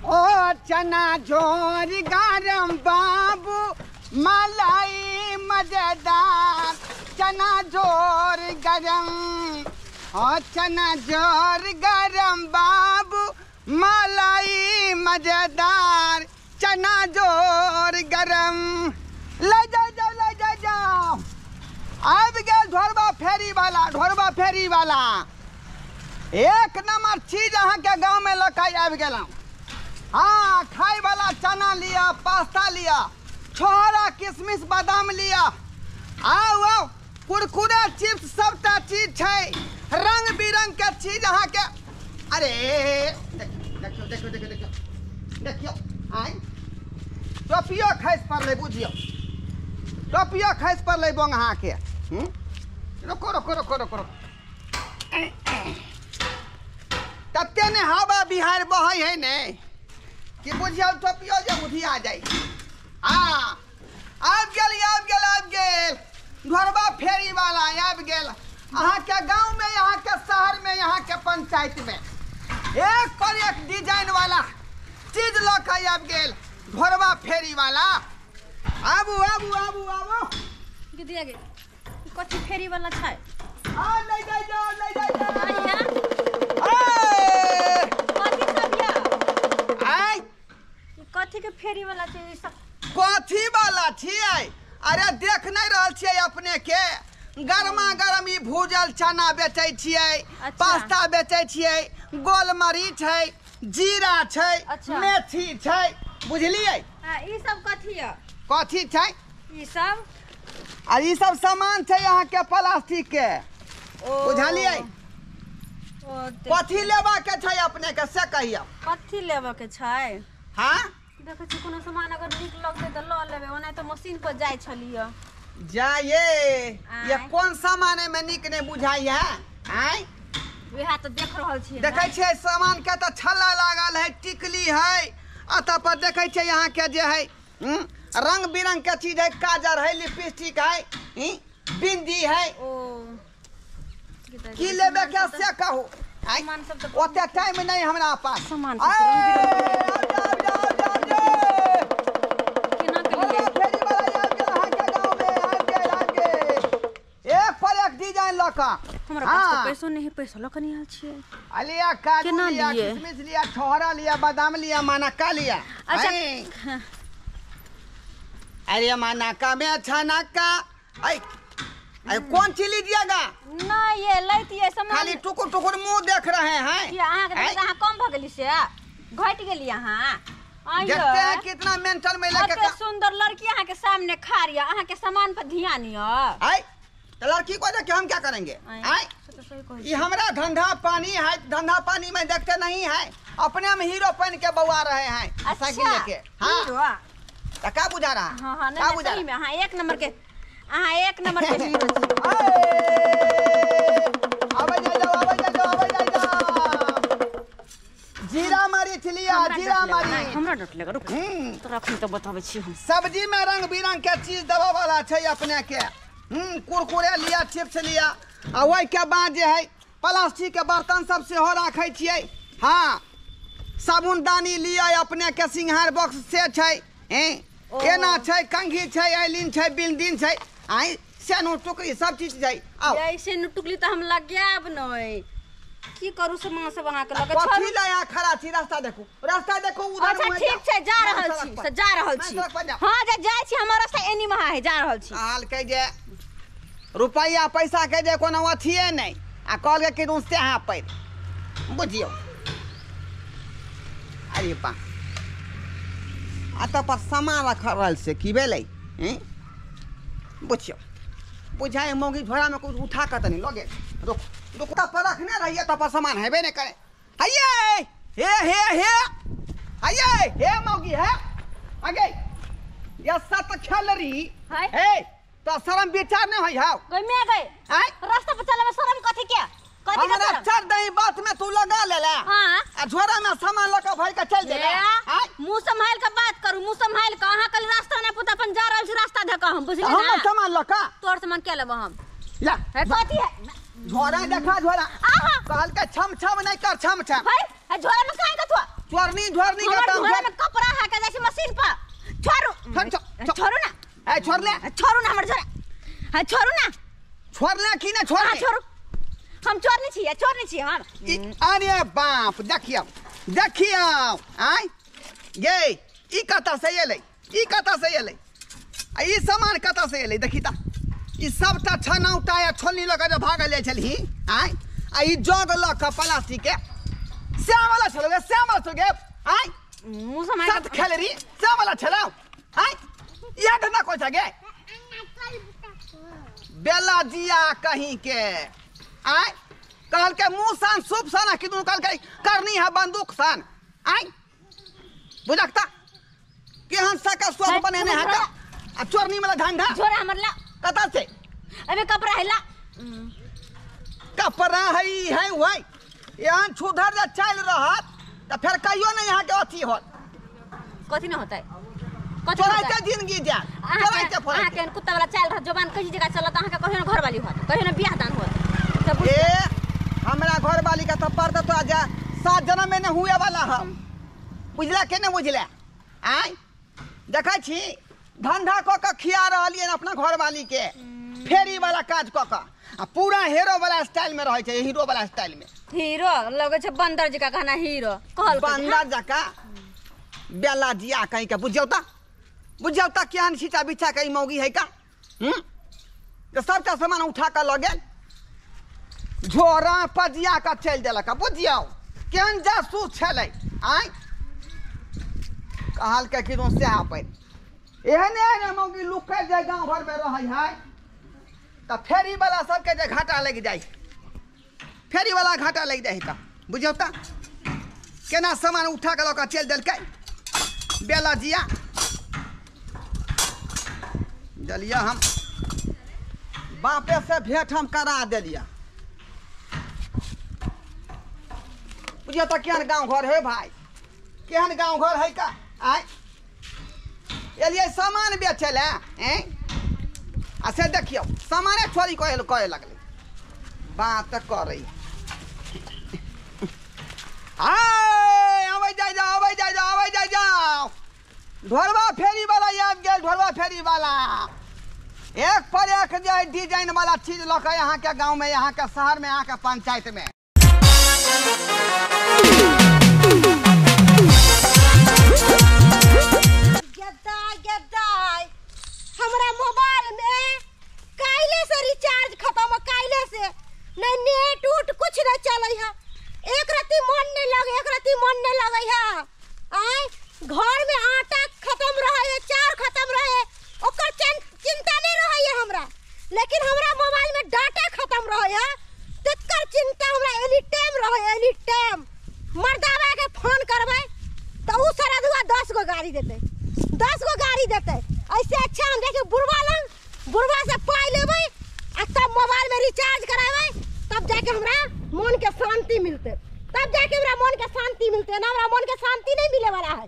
ओ चना झोर गरम बाबू मलाई मजेदार चना झोर गरम ओ चना झोर गरम बाबू मलाई मजेदार चना झोर गरम ले जाओ अब गए ढोरबा फेरी वाला एक नंबर चीज अहाँ के गांव में लकाई आबि गेलौं। हाँ खाई वाला चना लिया पास्ता लिया छोहरा किशमिश बादाम लिया आओ कुरकुरे चिप्स सबटा चीज छै रंग बिरंग के चीज अहाँ के अरे देखियो आइ टोपियो खैस पड़ले बुझियो टोपियो खैस पड़ले बोंग अहाँ के रोको तते ने हवा बिहार बहै है ने कि बुझियो टोपियो जे उधिया जाय हाँ आब गेल ढोरबा फेरी वाला आब गेल अहाँ के गांव में यहाँ के शहर में यहाँ के पंचायत में एक पर एक डिजाइन वाला चीज लक आब गेल ढोरबा फेरी वाला आबू गिदिया गे कथि फेरी वाला छै आ ले जाओ कथी के फेरी वाला छै सब कथी वाला छियै अरे देख नहीं रहल छियै अपने के गरमा गरम ई भूजल चना बेचै छियै पास्ता बेचै छियै गोल मरीच छै जीरा छै मेथी छै बुझलियै हां ई सब कथी है कथी छै ई सब आ ई सब सामान छै यहाँ के प्लास्टिक के बुझलियै कथी लेबा के छै अपने के से कहियो कथी लेबा के छै हां देखै छी कोनो सामान अगर नीक लगतै त ल लेबै ओना त मशीन पर जाय छलिए ये कौन सामान में नीक नहीं बुझाई है आय वह तो देख रहल छी देखै छै सामान के त छल्ला लागल है टिकली है अत पर देखै छै यहाँ के जे है रंग बिरंग के चीज है काजर है लिपस्टिक है बिंदी है की लेबे के से कहू सामान सब तो ओते टाइम नहीं हमरा पास सामान हमरा पास तो पैसो नहीं पैसा लकनी आल छिए अलिया काजू लिया किशमिश लिया छोहरा लिया बादाम लिया मानका लिया अच्छा अरे मानका में छनका आई कौन चीज लीजिएगा ना ये लैतिए सामान खाली टुकुर मुंह देख रहे हैं कि अहाँ के अहाँ कम भ गेली से घट गेली अहाँ देखते हैं कितना मेंटल में लेके कते सुंदर लड़की अहाँ के सामने खा रही है अहाँ के सामान पर ध्यान य आई तो लड़की को देख के हम क्या करेंगे आई ये हमारा धंधा पानी में देखते नहीं है अपने में हीरो पहन के बउआ रहे हैं साइकिल लेके हां तो क्या बुझा रहा हां क्या बुझा में हां एक नंबर के हीरो आवे जाओ जीरा मरीच लिया जीरा मरीच हमरा डट लगा रुक तो रखनी तो बताबै छी हम सब्जी में रंग बिरंग के चीज दवा वाला छै अपने के कुरकुरे लिया चिप्स लिया आ वही के बाद जे है प्लास्टिक के बर्तन सब से हो रखे छियै हाँ साबुनदानी लिया अपने के सिंघार बॉक्स से छै एना छै कंघी छै आइलिन छै बिल्डिंग छै आई सेनो टुकड़ी सब चीज छै आओ ऐसे न टुकड़ी तो हम लगाब नहीं की करू सामान सब अहाँ के लगे कथी ला यहाँ खड़ा छी रास्ता देखो उधर अच्छा ठीक छै जा रहल छी हां जे जाय छी हमर रास्ता एनी में है जा रहल छी हाल कह जे रुपया पैसा के जे कोनो अथिए नहीं आ कहल के रुस्ते हाँ पैर बुझियो अरे बा आ पर सामान रखल से की भेलै बुझियो बुझाए मौगी झोरा में कुछ उठा कर तनी लगे रुक पर रखने रहिए तो पर सामान हेबे नहीं करे हे मौगी है आगे ये सत खेलरी हे तो शर्म विचार नहीं होई हां कोई में गए रास्ता पर चले में शर्म कथि के हमरा चढ़ दही बात में तू लगा लेला हां आ झोरा में सामान लगा भर के चल देला मुंह संभाल के बात करू मुंह संभाल के अहाँ कल रास्ता नहीं पता अपन जा रहल छी रास्ता धका हम बुझली ना हम सामान लगा तोर सामान के लेब हम ला कथि है झोरा देखा झोरा कहल के छम नहीं कर छम भाई झोरा में काहे कथुआ चोरनी ढोरनी का हमर काम घर में कपड़ा है के जैसे मशीन पर छोड़ू ना ए छोड़ ले हमर झोरा है छोड़ू ना छोड़ ले कि ना छोड़ हां छोड़ू हम चोर नहीं छी हम अरे बाप देखियो आय ये ई कता से एले आ ई सामान कता से एले देखी ता ई सबटा छनौटा या छोलनी लगा जे भागल जाय छलही आय आ ई जग ल क प्लास्टिक के श्याम वाला छलगे आय मुंह समाय साथ खेले री श्याम वाला छला आय या धना को छगे बेला जिया कहीं के आय कहल के मुंह सान सुप साना किदु कहल के करनी है बंदूक सान आय बुझकता केहन सका सोच बनेने है का आ चोरनी वाला धंधा झोरा हमर ला कता से अबे कपड़ा है ला कपड़ा है वही यहाँ छुधर जे चल रहत त फिर कहियो नहीं यहाँ के अथी होत कथि न होतै चोराइते जिंदगी जा चोराइते फरे अहाँ के कुत्ता वाला चल रह जवान कहीं जगह चलत अहाँ के कहियो न घर वाली होत कहियो न बियाह दान होत सब ए हमरा घर वाली का थप्पड़ तो आजा 7 जन्म में न हुए वाला हम बुझला के न बुझला आय देखा छी धंधा क के खिया रहलियन अपना घर वाली के फेरी वाला काज क के आ पूरा हीरो वाला स्टाइल में रहै छै हीरो वाला स्टाइल में हीरो लगे छै बंदर जका कहना हीरो कहल बंदर जका बेला जिया कहीं के बुझौता केहन छिचा बिछा के मौगी है का तो सबटा सामान उठा के ल गेल झोरा पजिया के चल देलक बुझियो केहन जासूस छलै आय कहल के कि से अपन एहने मौगी लुकै जाय गांव घर में रहै है त फेरी वाला सबके जे घाटा लग जाय फेरी वाला घाटा लग जाय त बुझौता केना सामान उठा के लक चल देलकै बेला जिया दलिया हम बापे से भेंट हम करा देलिया बुझियो तो केहन गांव घर है भाई केहन गांव घर है का आय एलिए सामान बेचे ले आ से देखियो सामाने छोड़ी कहे लगले बात करे आवे जाय जाओ ढोलवा फेरी वाला याद गेल ढोलवा फेरी वाला एक पर एक डिजाइन वाला चीज लक यहाँ के गांव में यहाँ के शहर में यहाँ के पंचायत में हमरा मोबाइल में काइले से रिचार्ज खत्म काइले से नहीं नेट उट कुछ नहीं चलै है एक रत्ती मन नहीं लगे है आय घर में आटा खत्म रहे है चार खत्म रहे ओकर चिंता नहीं रहे है हमरा लेकिन हमरा मोबाइल में डाटा खत्म रहे है तकर चिंता हमरा एनी टाइम रहे मर्दावा के फोन करबै तो उ सरदुआ 10 गो गाड़ी देते ऐसे अच्छा हम देखे बुढ़वा से पाई लेबै आ तब मोबाइल में रिचार्ज कराबै तब जाके हमरा मन के शांति मिलते ना हमरा मन के शांति नहीं मिले वाला है।